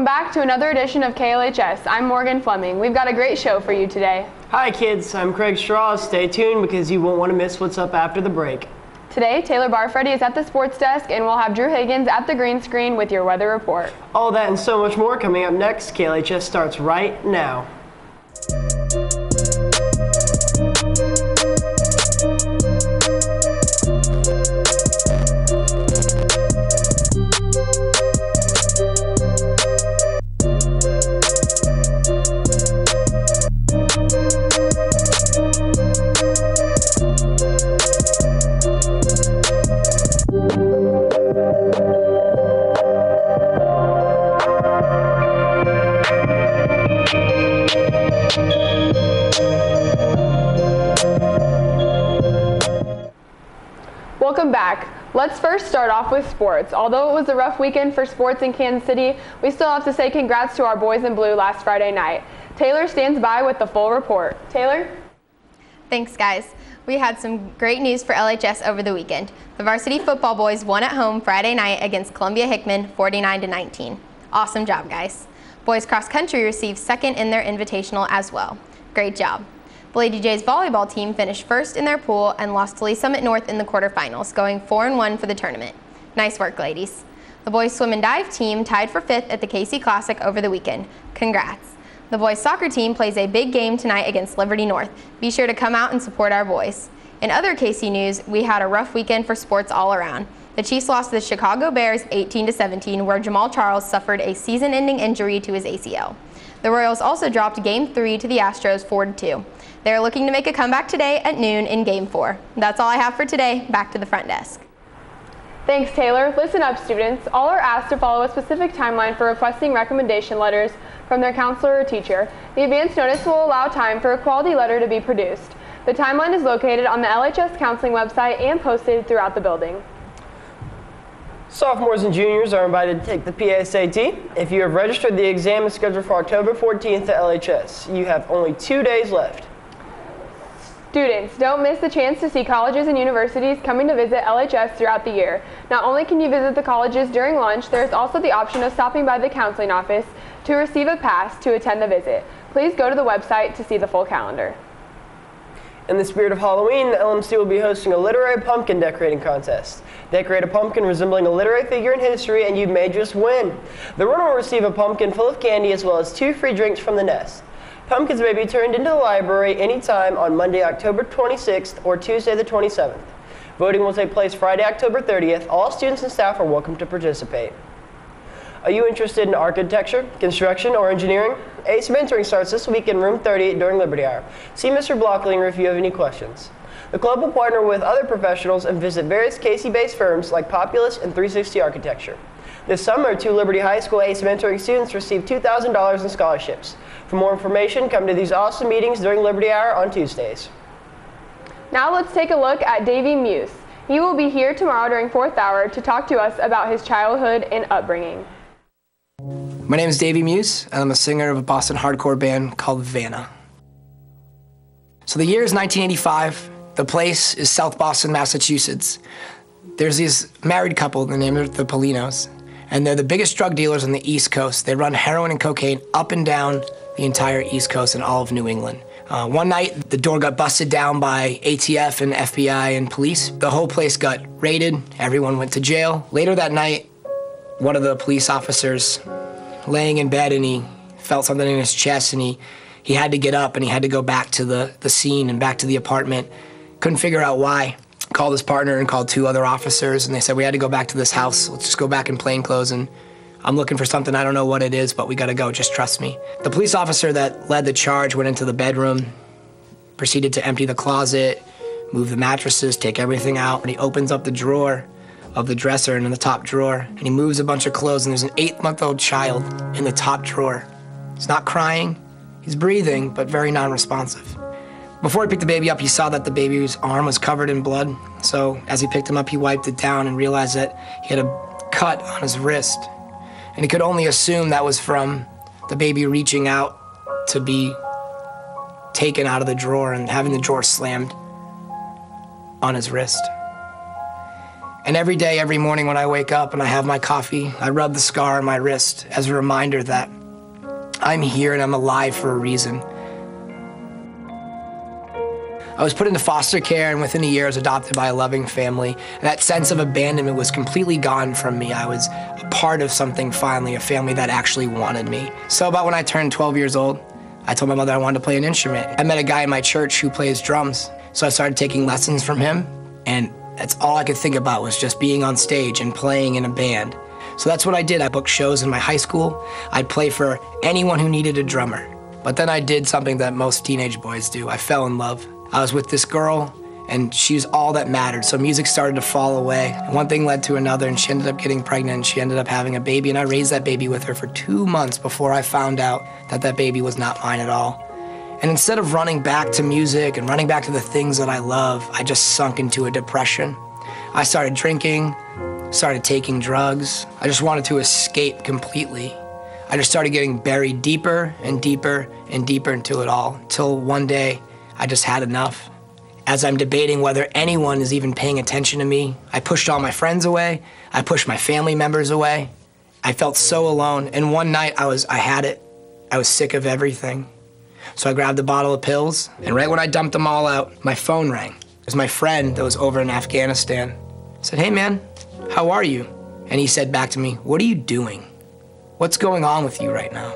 back to another edition of KLHS. I'm Morgan Fleming. We've got a great show for you today. Hi kids, I'm Craig Strauss. Stay tuned because you won't want to miss what's up after the break. Today, Taylor Barfreddy is at the sports desk and we'll have Drew Higgins at the green screen with your weather report. All that and so much more coming up next. KLHS starts right now. Welcome back. Let's first start off with sports. Although it was a rough weekend for sports in Kansas City, we still have to say congrats to our boys in blue last Friday night. Taylor stands by with the full report. Taylor? Thanks, guys. We had some great news for LHS over the weekend. The varsity football boys won at home Friday night against Columbia Hickman 49-19. Awesome job, guys. Boys cross country received second in their invitational as well. Great job. The Lady Jays volleyball team finished first in their pool and lost to Lee Summit North in the quarterfinals, going 4-1 for the tournament. Nice work, ladies. The boys swim and dive team tied for fifth at the KC Classic over the weekend. Congrats. The boys soccer team plays a big game tonight against Liberty North. Be sure to come out and support our boys. In other KC news, we had a rough weekend for sports all around. The Chiefs lost to the Chicago Bears 18-17, where Jamal Charles suffered a season-ending injury to his ACL. The Royals also dropped Game 3 to the Astros 4-2. They are looking to make a comeback today at noon in Game 4. That's all I have for today. Back to the front desk. Thanks, Taylor. Listen up, students. All are asked to follow a specific timeline for requesting recommendation letters from their counselor or teacher. The advance notice will allow time for a quality letter to be produced. The timeline is located on the LHS counseling website and posted throughout the building. Sophomores and juniors are invited to take the PSAT. If you have registered, the exam is scheduled for October 14th at LHS. You have only 2 days left. Students, don't miss the chance to see colleges and universities coming to visit LHS throughout the year. Not only can you visit the colleges during lunch, there is also the option of stopping by the counseling office to receive a pass to attend the visit. Please go to the website to see the full calendar. In the spirit of Halloween, the LMC will be hosting a literary pumpkin decorating contest. Decorate a pumpkin resembling a literary figure in history and you may just win. The winner will receive a pumpkin full of candy as well as 2 free drinks from the nest. Pumpkins may be turned into the library anytime on Monday, October 26th or Tuesday the 27th. Voting will take place Friday, October 30th. All students and staff are welcome to participate. Are you interested in architecture, construction, or engineering? ACE Mentoring starts this week in room 30 during Liberty Hour. See Mr. Blocklinger if you have any questions. The club will partner with other professionals and visit various KC-based firms like Populous and 360 Architecture. This summer, 2 Liberty High School ACE Mentoring students received $2,000 in scholarships. For more information, come to these awesome meetings during Liberty Hour on Tuesdays. Now let's take a look at Davy Muse. He will be here tomorrow during 4th hour to talk to us about his childhood and upbringing. My name is Davy Muse, and I'm a singer of a Boston hardcore band called Vanna. So the year is 1985. The place is South Boston, Massachusetts. There's this married couple, the name of the Polinos, and they're the biggest drug dealers on the East Coast. They run heroin and cocaine up and down the entire East Coast and all of New England. One night, the door got busted down by ATF and FBI and police. The whole place got raided. Everyone went to jail. Later that night, one of the police officers laying in bed and he felt something in his chest and he had to get up and he had to go back to the scene and back to the apartment. Couldn't figure out why. Called his partner and called 2 other officers and they said, we had to go back to this house. Let's just go back in plain clothes and I'm looking for something, I don't know what it is, but we gotta go, just trust me. The police officer that led the charge went into the bedroom, proceeded to empty the closet, move the mattresses, take everything out, and he opens up the drawer of the dresser and in the top drawer, and he moves a bunch of clothes, and there's an 8-month-old child in the top drawer. He's not crying, he's breathing, but very non-responsive. Before he picked the baby up, he saw that the baby's arm was covered in blood, so as he picked him up, he wiped it down and realized that he had a cut on his wrist. And he could only assume that was from the baby reaching out to be taken out of the drawer and having the drawer slammed on his wrist. And every day, every morning when I wake up and I have my coffee, I rub the scar on my wrist as a reminder that I'm here and I'm alive for a reason. I was put into foster care, and within a year I was adopted by a loving family. And that sense of abandonment was completely gone from me. I was a part of something finally, a family that actually wanted me. So about when I turned 12 years old, I told my mother I wanted to play an instrument. I met a guy in my church who plays drums. So I started taking lessons from him, and that's all I could think about was just being on stage and playing in a band. So that's what I did. I booked shows in my high school. I'd play for anyone who needed a drummer. But then I did something that most teenage boys do. I fell in love. I was with this girl, and she was all that mattered. So music started to fall away. And one thing led to another, and she ended up getting pregnant, and she ended up having a baby, and I raised that baby with her for 2 months before I found out that that baby was not mine at all. And instead of running back to music and running back to the things that I love, I just sunk into a depression. I started drinking, started taking drugs. I just wanted to escape completely. I just started getting buried deeper and deeper and deeper into it all, until one day I just had enough. As I'm debating whether anyone is even paying attention to me, I pushed all my friends away. I pushed my family members away. I felt so alone. And one night I had it. I was sick of everything. So I grabbed a bottle of pills, and right when I dumped them all out, my phone rang. It was my friend that was over in Afghanistan. I said, "Hey man, how are you?" And he said back to me, "What are you doing? What's going on with you right now?"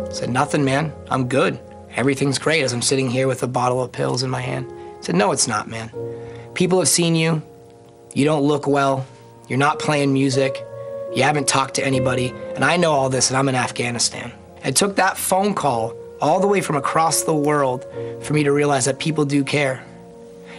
I said, "Nothing, man. I'm good. Everything's great," as I'm sitting here with a bottle of pills in my hand. I said, "No, it's not, man. People have seen you. You don't look well. You're not playing music. You haven't talked to anybody. And I know all this, and I'm in Afghanistan." It took that phone call all the way from across the world for me to realize that people do care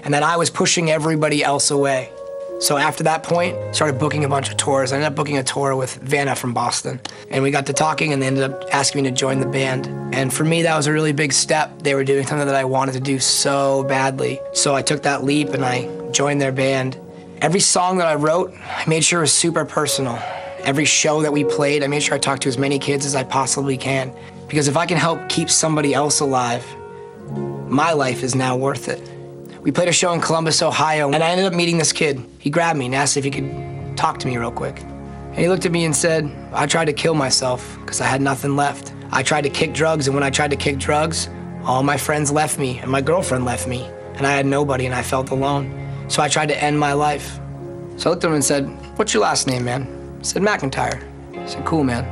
and that I was pushing everybody else away. So after that point, started booking a bunch of tours. I ended up booking a tour with Vanna from Boston, and we got to talking, and they ended up asking me to join the band. And for me, that was a really big step. They were doing something that I wanted to do so badly. So I took that leap and I joined their band. Every song that I wrote, I made sure it was super personal. Every show that we played, I made sure I talked to as many kids as I possibly can. Because if I can help keep somebody else alive, my life is now worth it. We played a show in Columbus, Ohio, and I ended up meeting this kid. He grabbed me and asked if he could talk to me real quick. And he looked at me and said, "I tried to kill myself because I had nothing left. I tried to kick drugs, and when I tried to kick drugs, all my friends left me, and my girlfriend left me, and I had nobody, and I felt alone. So I tried to end my life." So I looked at him and said, "What's your last name, man?" He said, "McIntyre." I said, "Cool, man."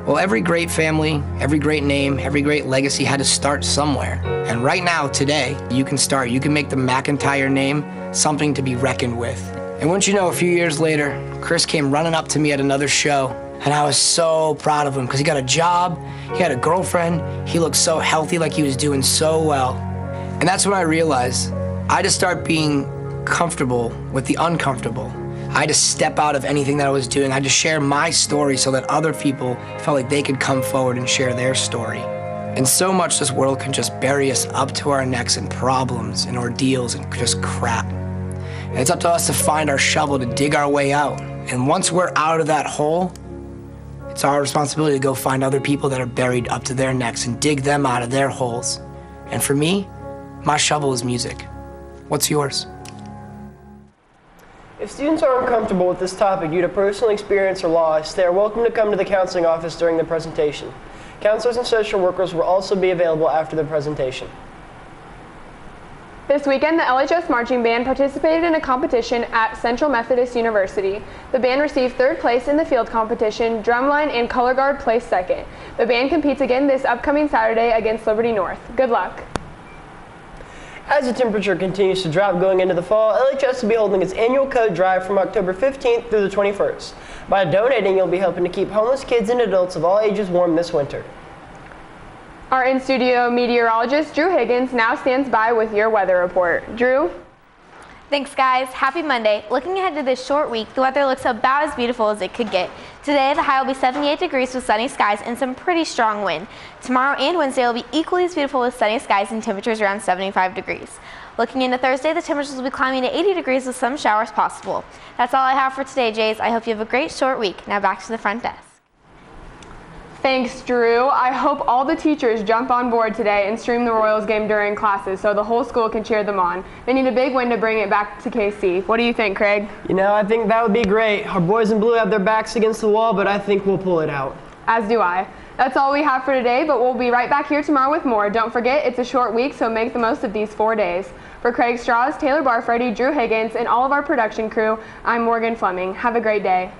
Well, every great family, every great name, every great legacy had to start somewhere. And right now, today, you can start. You can make the McIntyre name something to be reckoned with. And once you know, a few years later, Chris came running up to me at another show, and I was so proud of him because he got a job, he had a girlfriend, he looked so healthy, like he was doing so well. And that's when I realized I had to start being comfortable with the uncomfortable. I had to step out of anything that I was doing. I had to share my story so that other people felt like they could come forward and share their story. And so much this world can just bury us up to our necks in problems and ordeals and just crap. And it's up to us to find our shovel to dig our way out. And once we're out of that hole, it's our responsibility to go find other people that are buried up to their necks and dig them out of their holes. And for me, my shovel is music. What's yours? If students are uncomfortable with this topic due to personal experience or loss, they are welcome to come to the counseling office during the presentation. Counselors and social workers will also be available after the presentation. This weekend, the LHS Marching Band participated in a competition at Central Methodist University. The band received 3rd place in the field competition, drumline and color guard placed 2nd. The band competes again this upcoming Saturday against Liberty North. Good luck. As the temperature continues to drop going into the fall, LHS will be holding its annual coat drive from October 15th through the 21st. By donating, you'll be helping to keep homeless kids and adults of all ages warm this winter. Our in-studio meteorologist, Drew Higgins, now stands by with your weather report. Drew? Thanks, guys. Happy Monday. Looking ahead to this short week, the weather looks about as beautiful as it could get. Today, the high will be 78 degrees with sunny skies and some pretty strong wind. Tomorrow and Wednesday will be equally as beautiful with sunny skies and temperatures around 75 degrees. Looking into Thursday, the temperatures will be climbing to 80 degrees with some showers possible. That's all I have for today, Jays. I hope you have a great short week. Now back to the front desk. Thanks, Drew. I hope all the teachers jump on board today and stream the Royals game during classes so the whole school can cheer them on. They need a big win to bring it back to KC. What do you think, Craig? You know, I think that would be great. Our boys in blue have their backs against the wall, but I think we'll pull it out. As do I. That's all we have for today, but we'll be right back here tomorrow with more. Don't forget, it's a short week, so make the most of these 4 days. For Craig Strauss, Taylor Barfredi, Drew Higgins, and all of our production crew, I'm Morgan Fleming. Have a great day.